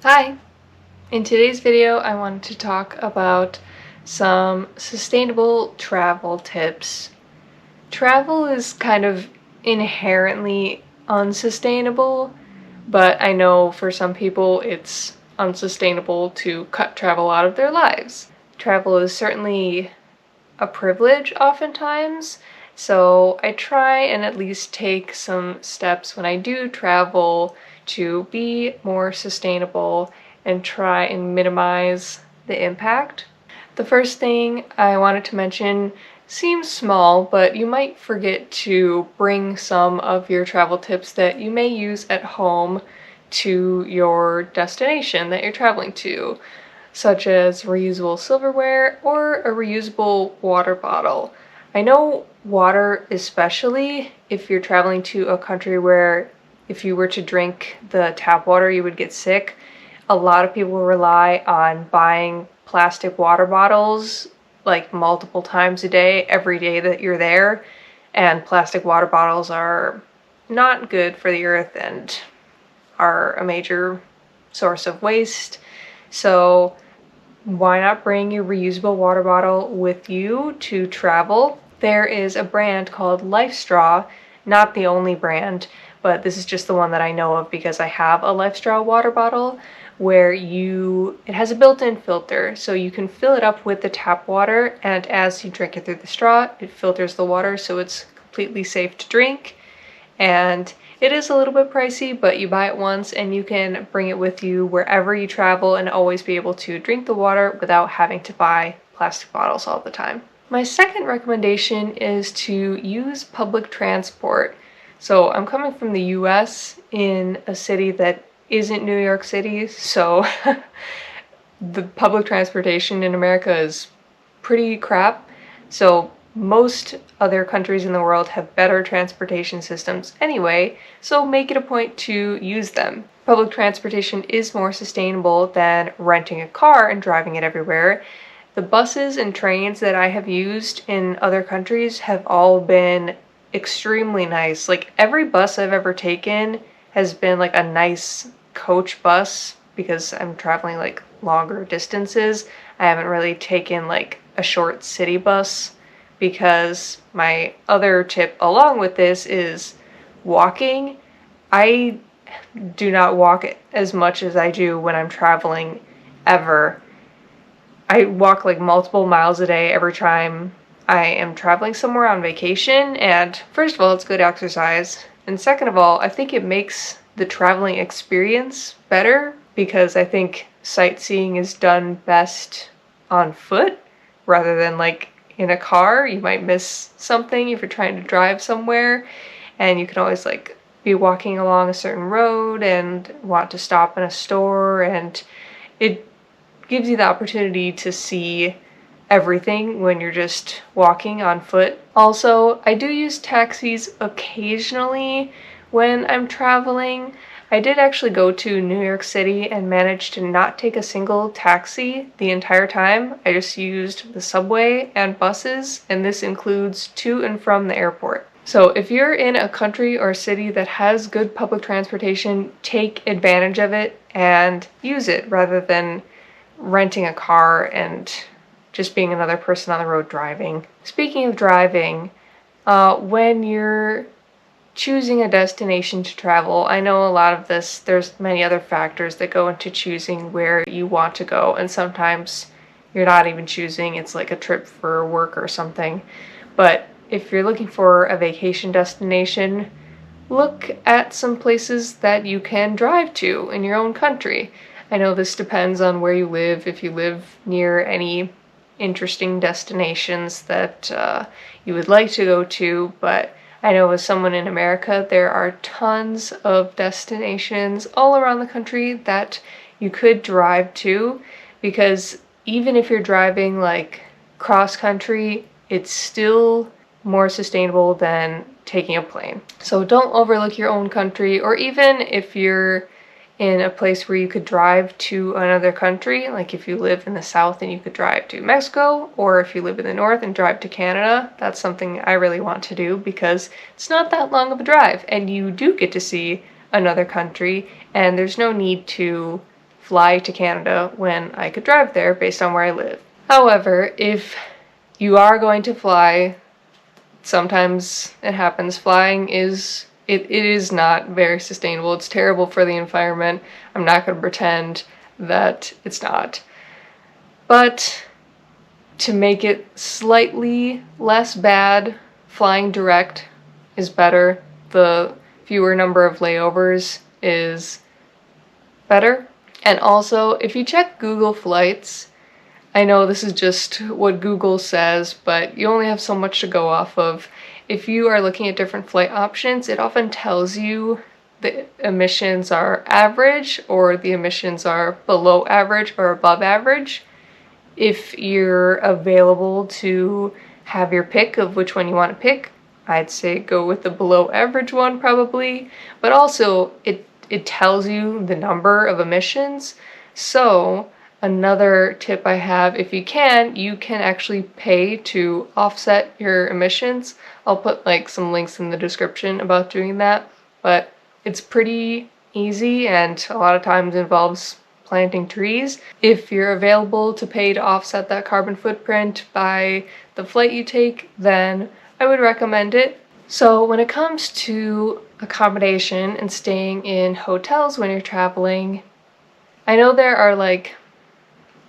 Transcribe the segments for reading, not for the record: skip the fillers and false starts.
Hi! In today's video, I wanted to talk about some sustainable travel tips. Travel is kind of inherently unsustainable, but I know for some people it's unsustainable to cut travel out of their lives. Travel is certainly a privilege oftentimes, so I try and at least take some steps when I do travel to be more sustainable and try and minimize the impact. The first thing I wanted to mention seems small, but you might forget to bring some of your travel tips that you may use at home to your destination that you're traveling to, such as reusable silverware or a reusable water bottle. I know water, especially if you're traveling to a country where if you were to drink the tap water you would get sick, a lot of people rely on buying plastic water bottles like multiple times a day, every day that you're there, and plastic water bottles are not good for the earth and are a major source of waste. So why not bring your reusable water bottle with you to travel? There is a brand called Life Straw, not the only brand, but this is just the one that I know of because I have a Life Straw water bottle where it has a built-in filter, so you can fill it up with the tap water, and as you drink it through the straw, it filters the water so it's completely safe to drink. And it is a little bit pricey, but you buy it once and you can bring it with you wherever you travel and always be able to drink the water without having to buy plastic bottles all the time. My second recommendation is to use public transport. So I'm coming from the US in a city that isn't New York City, so the public transportation in America is pretty crap. So most other countries in the world have better transportation systems anyway, so make it a point to use them. Public transportation is more sustainable than renting a car and driving it everywhere. The buses and trains that I have used in other countries have all been extremely nice. Like every bus I've ever taken has been like a nice coach bus because I'm traveling like longer distances. I haven't really taken like a short city bus because my other tip along with this is walking. I do not walk as much as I do when I'm traveling ever. I walk like multiple miles a day every time I am traveling somewhere on vacation, and first of all, it's good exercise, and second of all, I think it makes the traveling experience better because I think sightseeing is done best on foot rather than like in a car. You might miss something if you're trying to drive somewhere, and you can always like be walking along a certain road and want to stop in a store, and it gives you the opportunity to see everything when you're just walking on foot. Also, I do use taxis occasionally when I'm traveling. I did actually go to New York City and managed to not take a single taxi the entire time. I just used the subway and buses, and this includes to and from the airport. So if you're in a country or city that has good public transportation, take advantage of it and use it rather than renting a car and just being another person on the road driving. Speaking of driving, when you're choosing a destination to travel, I know a lot of this, there's many other factors that go into choosing where you want to go, and sometimes you're not even choosing, it's like a trip for work or something. But if you're looking for a vacation destination, look at some places that you can drive to in your own country. I know this depends on where you live, if you live near any interesting destinations that you would like to go to, but I know as someone in America, there are tons of destinations all around the country that you could drive to, because even if you're driving like cross country, it's still more sustainable than taking a plane. So don't overlook your own country, or even if you're in a place where you could drive to another country, like if you live in the south and you could drive to Mexico, or if you live in the north and drive to Canada. That's something I really want to do because it's not that long of a drive and you do get to see another country, and there's no need to fly to Canada when I could drive there based on where I live. However, if you are going to fly, sometimes it happens, flying is it is not very sustainable. It's terrible for the environment. I'm not going to pretend that it's not. But to make it slightly less bad, flying direct is better. The fewer number of layovers is better. And also, if you check Google Flights, I know this is just what Google says, but you only have so much to go off of. If you are looking at different flight options, it often tells you the emissions are average or the emissions are below average or above average. If you're available to have your pick of which one you want to pick, I'd say go with the below average one probably, but also it tells you the number of emissions. So another tip I have, if you can actually pay to offset your emissions. I'll put like some links in the description about doing that, but it's pretty easy and a lot of times involves planting trees. If you're available to pay to offset that carbon footprint by the flight you take, then I would recommend it. So when it comes to accommodation and staying in hotels when you're traveling, I know there are like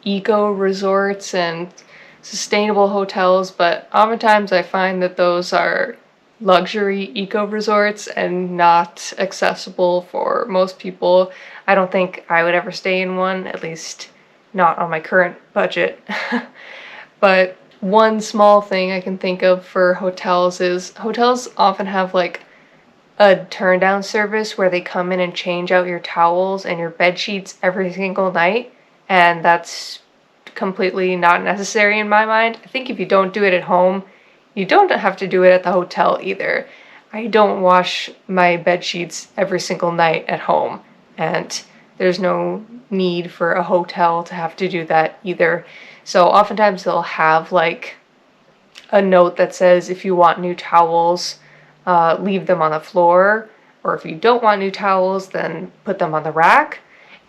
eco resorts and sustainable hotels, but oftentimes I find that those are luxury eco resorts and not accessible for most people. I don't think I would ever stay in one, at least not on my current budget. But one small thing I can think of for hotels is hotels often have like a turn down service where they come in and change out your towels and your bed sheets every single night, and that's completely not necessary in my mind. I think if you don't do it at home, you don't have to do it at the hotel either. I don't wash my bed sheets every single night at home, and there's no need for a hotel to have to do that either. So oftentimes they'll have like a note that says if you want new towels, leave them on the floor, or if you don't want new towels, then put them on the rack.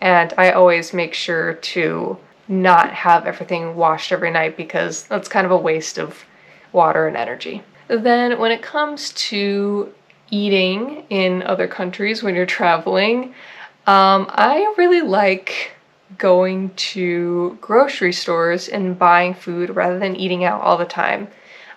And I always make sure to not have everything washed every night because that's kind of a waste of water and energy. Then when it comes to eating in other countries when you're traveling, I really like going to grocery stores and buying food rather than eating out all the time.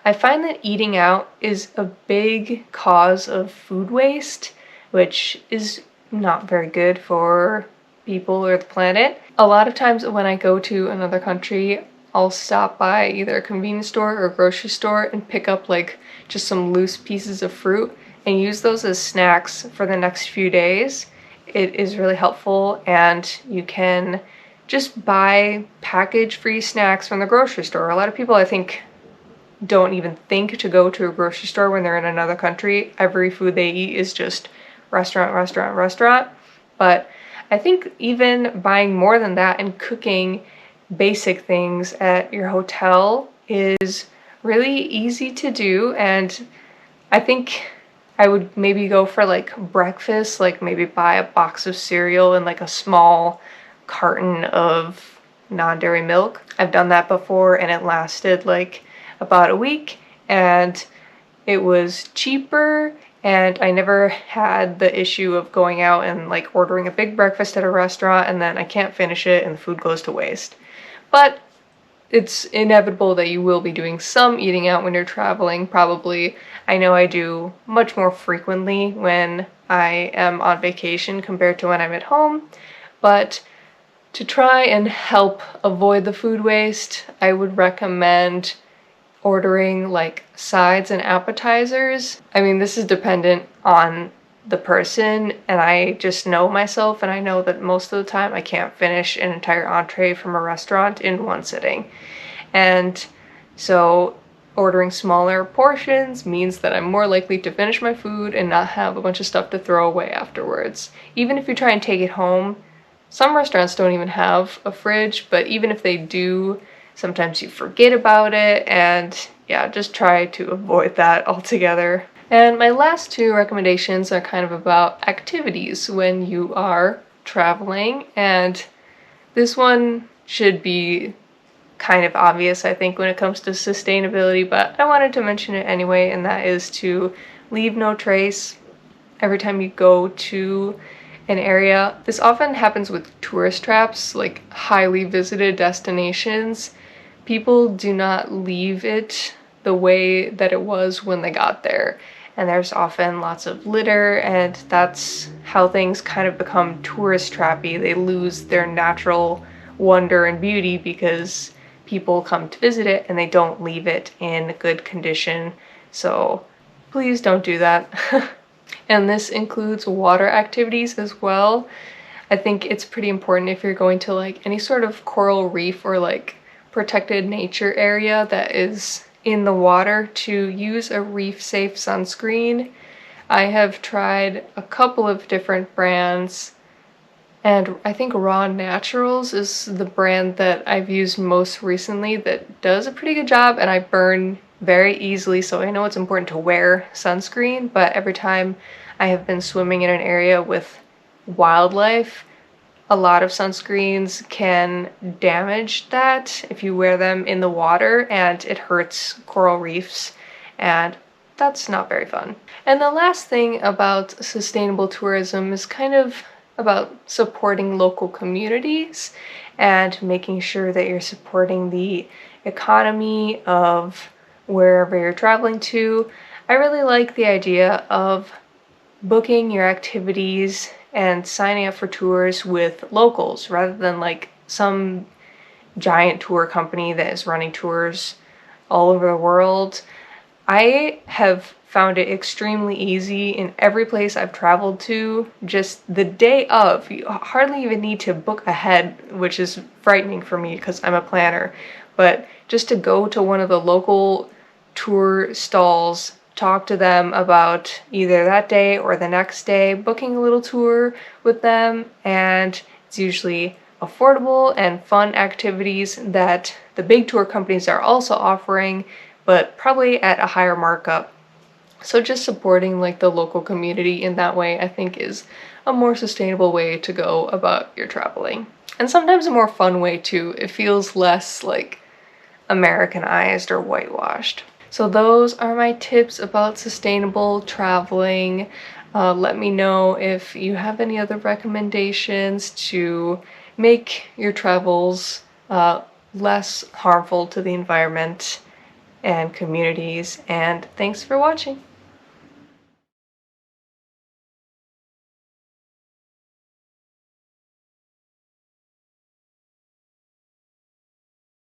I find that eating out is a big cause of food waste, which is not very good for people or the planet. A lot of times when I go to another country, I'll stop by either a convenience store or a grocery store and pick up like just some loose pieces of fruit and use those as snacks for the next few days. It is really helpful, and you can just buy package-free snacks from the grocery store. A lot of people, I think, don't even think to go to a grocery store when they're in another country. Every food they eat is just restaurant, restaurant, restaurant. But I think even buying more than that and cooking basic things at your hotel is really easy to do, and I think I would maybe go for like breakfast, like maybe buy a box of cereal and like a small carton of non-dairy milk. I've done that before and it lasted like about a week, and it was cheaper, and I never had the issue of going out and like ordering a big breakfast at a restaurant and then I can't finish it and the food goes to waste. But it's inevitable that you will be doing some eating out when you're traveling, probably. I know I do much more frequently when I am on vacation compared to when I'm at home, but to try and help avoid the food waste, I would recommend ordering like sides and appetizers. I mean, this is dependent on the person, and I just know myself, and I know that most of the time I can't finish an entire entree from a restaurant in one sitting. And so ordering smaller portions means that I'm more likely to finish my food and not have a bunch of stuff to throw away afterwards. Even if you try and take it home, some restaurants don't even have a fridge, but even if they do, sometimes you forget about it, and yeah, just try to avoid that altogether. And my last two recommendations are kind of about activities when you are traveling, and This one should be kind of obvious, I think, when it comes to sustainability, but I wanted to mention it anyway, and that is to leave no trace every time you go to an area. This often happens with tourist traps, like highly visited destinations. People do not leave it the way that it was when they got there. And there's often lots of litter, and that's how things kind of become tourist trappy. They lose their natural wonder and beauty because people come to visit it and they don't leave it in good condition. So please don't do that. And this includes water activities as well. I think it's pretty important if you're going to like any sort of coral reef or like protected nature area that is in the water to use a reef-safe sunscreen. I have tried a couple of different brands, and I think Raw Naturals is the brand that I've used most recently that does a pretty good job, and I burn very easily, so I know it's important to wear sunscreen, but every time I have been swimming in an area with wildlife, a lot of sunscreens can damage that if you wear them in the water, and it hurts coral reefs, and that's not very fun. And the last thing about sustainable tourism is kind of about supporting local communities and making sure that you're supporting the economy of wherever you're traveling to. I really like the idea of booking your activities and signing up for tours with locals rather than like some giant tour company that is running tours all over the world. I have found it extremely easy in every place I've traveled to. Just the day of, you hardly even need to book ahead, which is frightening for me because I'm a planner, but just to go to one of the local tour stalls, talk to them about either that day or the next day, booking a little tour with them, and it's usually affordable and fun activities that the big tour companies are also offering, but probably at a higher markup. So just supporting like the local community in that way, I think, is a more sustainable way to go about your traveling. And sometimes a more fun way too. It feels less like Americanized or whitewashed. So those are my tips about sustainable traveling. Let me know if you have any other recommendations to make your travels less harmful to the environment and communities. And thanks for watching.